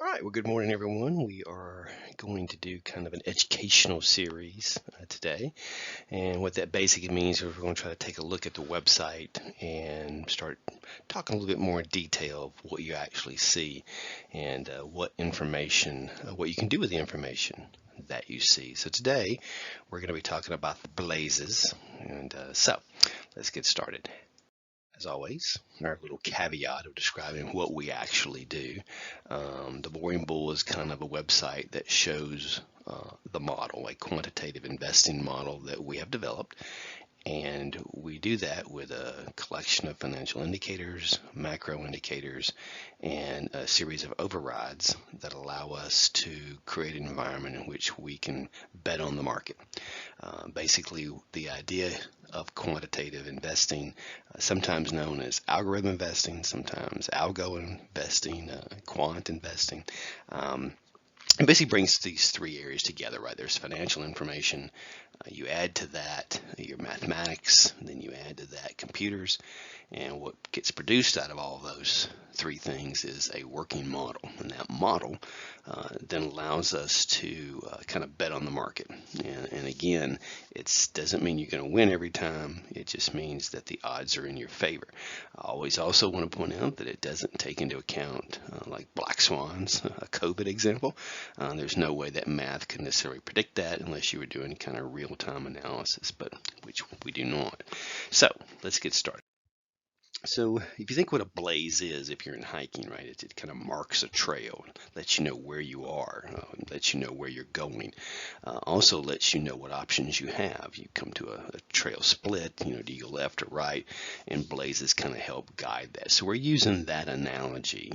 All right, well, good morning, everyone. We are going to do kind of an educational series today. And what that basically means is we're going to try to take a look at the website and start talking a little bit more in detail of what you actually see and what information, what you can do with the information that you see. So today we're going to be talking about the blazes. And let's get started. As always, our little caveat of describing what we actually do. The Boring Bull is kind of a website that shows the model, a quantitative investing model that we have developed. And we do that with a collection of financial indicators, macro indicators, and a series of overrides that allow us to create an environment in which we can bet on the market. Basically, the idea of quantitative investing, sometimes known as algorithm investing, sometimes algo investing, quant investing. It basically brings these three areas together, right? There's financial information, you add to that your mathematics, and then you add to that computers, and what gets produced out of all of those three things is a working model. And that model then allows us to kind of bet on the market. And again, it doesn't mean you're going to win every time. It just means that the odds are in your favor. I always also want to point out that it doesn't take into account like black swans, a COVID example. There's no way that math can necessarily predict that unless you were doing kind of real-time analysis, but which we do not. So let's get started. So if you think what a blaze is, if you're in hiking, right, it kind of marks a trail, lets you know where you are, lets you know where you're going, also lets you know what options you have. You come to a trail split, do you go left or right, and blazes kind of help guide that. So we're using that analogy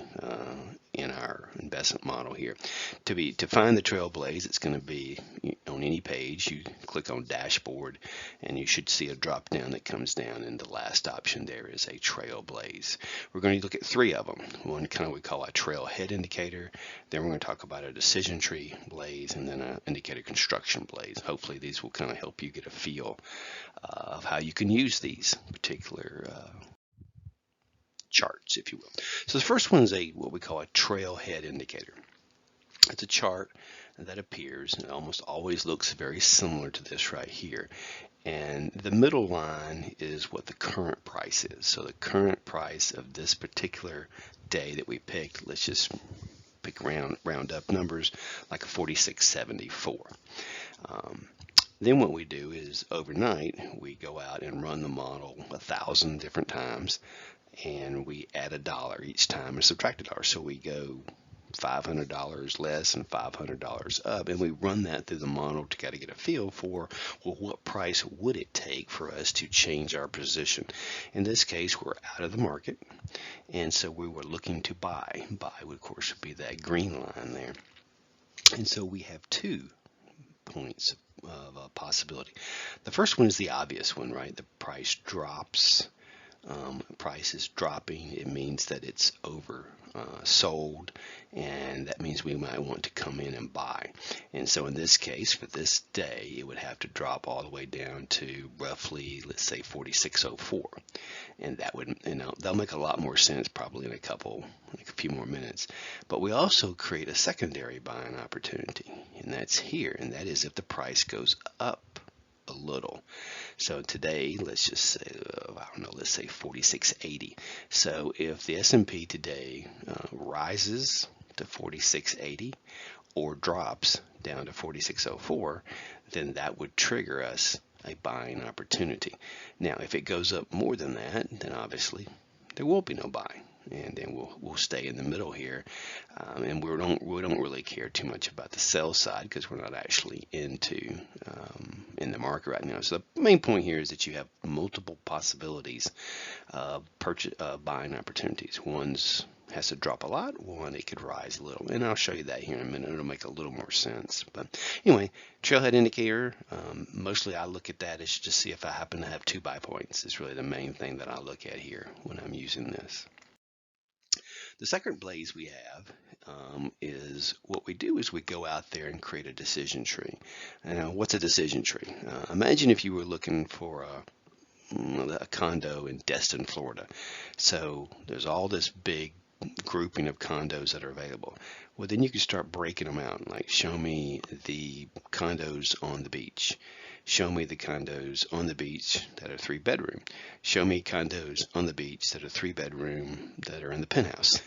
in our investment model here. To find the trail blaze, it's going to be on any page. You click on dashboard, and you should see a drop down that comes down, and the last option there is a trail blaze. We're going to look at three of them. One kind of we call a trail head indicator. Then we're going to talk about a decision tree blaze, and then an indicator construction blaze. Hopefully these will kind of help you get a feel of how you can use these particular charts, if you will. So the first one is what we call a trailhead indicator. It's a chart that appears and it almost always looks very similar to this right here. And the middle line is what the current price is. So the current price of this particular day that we picked, let's just pick round up numbers, like a 46.74. Then what we do is overnight we go out and run the model 1,000 different times, and we add $1 each time and subtract $1. So we go $500 less and $500 up, and we run that through the model to kind of get a feel for, well, what price would it take for us to change our position. In this case, we're out of the market, and so we were looking to buy. Buy would, of course, be that green line there. And so we have 2 points of possibility. The first one is the obvious one, right? The price drops. Price is dropping. It means that it's over sold, and that means we might want to come in and buy. And so in this case, for this day, it would have to drop all the way down to roughly, let's say, 46.04, and that would, that'll make a lot more sense probably in a few more minutes. But we also create a secondary buying opportunity, and that's here, and that is if the price goes up a little. So today, let's just say, I don't know, let's say 46.80. So if the S&P today rises to 46.80 or drops down to 46.04, then that would trigger us a buying opportunity. Now, if it goes up more than that, then obviously there will be no buy, and then we'll stay in the middle here, and we don't really care too much about the sell side because we're not actually in the market right now. So the main point here is that you have multiple possibilities of buying opportunities. One's has to drop a lot, one it could rise a little, and I'll show you that here in a minute. It'll make a little more sense. But anyway, trailhead indicator, mostly I look at that as to see if I happen to have 2 buy points. Is really the main thing that I look at here when I'm using this. The second blaze we have is what we do is we go out there and create a decision tree. Now, what's a decision tree? Imagine if you were looking for a condo in Destin, Florida. So there's all this big grouping of condos that are available. Well, then you can start breaking them out, like show me the condos on the beach. Show me the condos on the beach that are 3-bedroom. Show me condos on the beach that are 3-bedroom that are in the penthouse.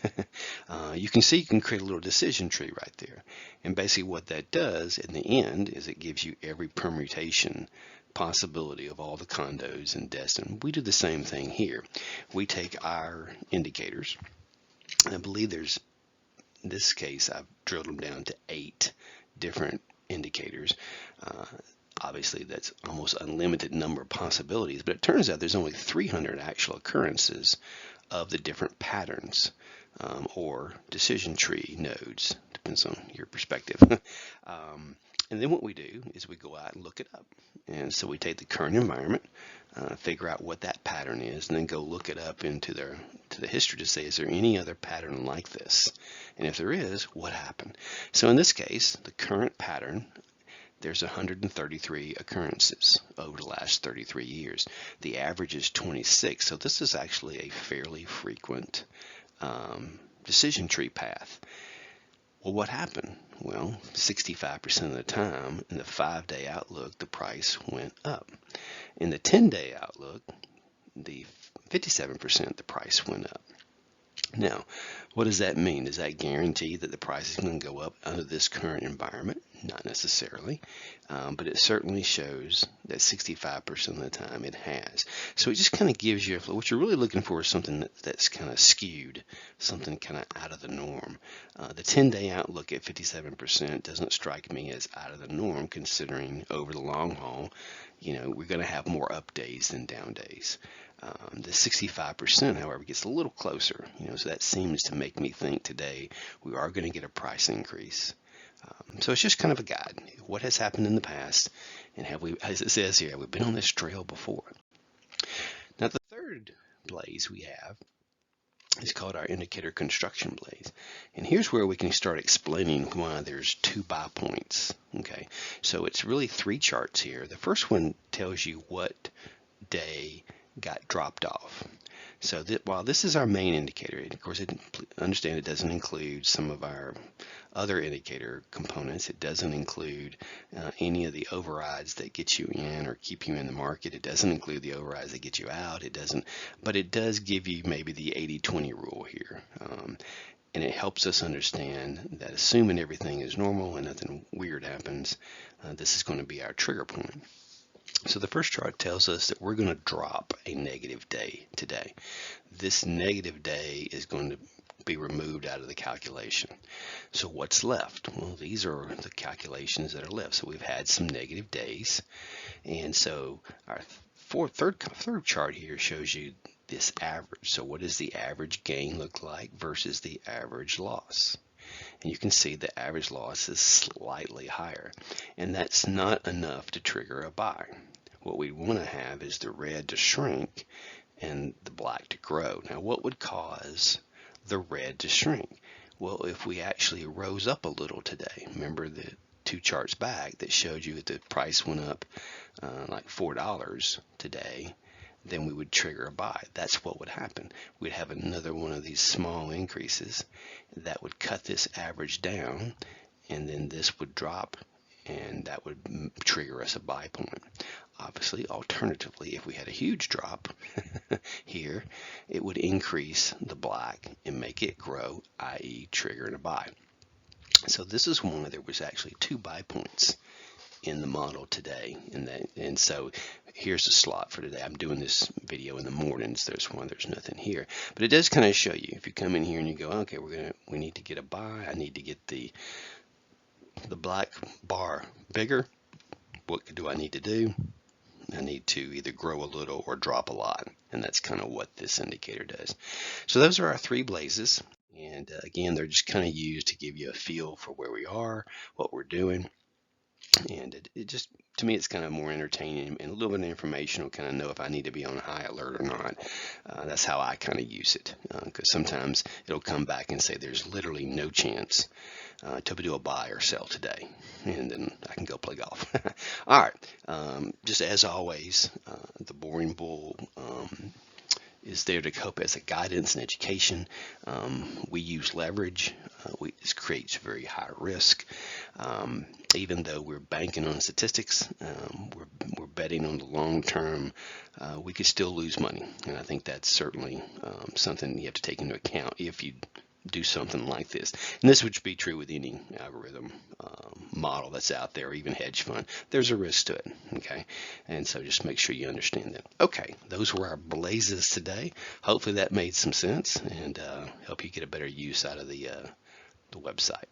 You can see you can create a little decision tree right there. And basically what that does in the end is it gives you every permutation possibility of all the condos in Destin. We do the same thing here. We take our indicators. I believe there's, in this case, I've drilled them down to 8 different indicators. Obviously, that's almost unlimited number of possibilities, but it turns out there's only 300 actual occurrences of the different patterns or decision tree nodes. Depends on your perspective. And then what we do is we go out and look it up. And so we take the current environment, figure out what that pattern is, and then go look it up into the history to say, is there any other pattern like this? And if there is, what happened? So in this case, the current pattern, there's 133 occurrences over the last 33 years. The average is 26, so this is actually a fairly frequent decision tree path. Well, what happened? Well, 65% of the time in the 5-day outlook, the price went up. In the 10-day outlook, the 57%, the price went up. Now, what does that mean? Does that guarantee that the price is going to go up under this current environment? Not necessarily, but it certainly shows that 65% of the time it has. So it just kind of gives you, what you're really looking for is something that's kind of skewed, something kind of out of the norm. The 10-day outlook at 57% doesn't strike me as out of the norm, considering over the long haul, we're going to have more up days than down days. The 65%, however, gets a little closer, so that seems to make me think today we are going to get a price increase. So it's just kind of a guide. What has happened in the past, and have we, as it says here, have we been on this trail before? Now the third blaze we have is called our indicator construction blaze. And here's where we can start explaining why there's 2 buy points. Okay, so it's really 3 charts here. The first one tells you what day got dropped off. So while this is our main indicator, of course, understand it doesn't include some of our other indicator components. It doesn't include any of the overrides that get you in or keep you in the market. It doesn't include the overrides that get you out. It doesn't, but it does give you maybe the 80-20 rule here. And it helps us understand that assuming everything is normal and nothing weird happens, this is going to be our trigger point. So the first chart tells us that we're going to drop a negative day today. This negative day is going to be removed out of the calculation. So what's left? Well, these are the calculations that are left. So we've had some negative days. And so our third chart here shows you this average. So what does the average gain look like versus the average loss? And you can see the average loss is slightly higher. And that's not enough to trigger a buy. What we want to have is the red to shrink and the black to grow. Now, what would cause the red to shrink? Well, if we actually rose up a little today, remember the 2 charts back that showed you that the price went up like $4 today, then we would trigger a buy. That's what would happen. We'd have another one of these small increases that would cut this average down, and then this would drop, and that would trigger us a buy point. Obviously, alternatively, if we had a huge drop here, it would increase the black and make it grow, i.e. triggering a buy. So this is one where there was actually 2 buy points in the model today, and so here's the slot for today. I'm doing this video in the mornings. There's nothing here, but it does kind of show you if you come in here and you go, okay, we need to get a buy. I need to get the black bar bigger. What do I need to do? I need to either grow a little or drop a lot, and that's kind of what this indicator does. So those are our 3 blazes, and again, they're just kind of used to give you a feel for where we are, what we're doing. And it just, to me, it's kind of more entertaining and a little bit of informational, kind of know if I need to be on high alert or not. That's how I kind of use it, because sometimes it'll come back and say there's literally no chance to do a buy or sell today, and then I can go play golf. All right, just as always, the Boring Bull is there to help as a guidance and education. We use leverage. This creates very high risk. Even though we're banking on statistics, we're betting on the long term, we could still lose money. And I think that's certainly something you have to take into account if you do something like this. And this would be true with any algorithm model that's out there, or even hedge fund. There's a risk to it, okay? And so just make sure you understand that. Okay, those were our blazes today. Hopefully that made some sense and help you get a better use out of the website.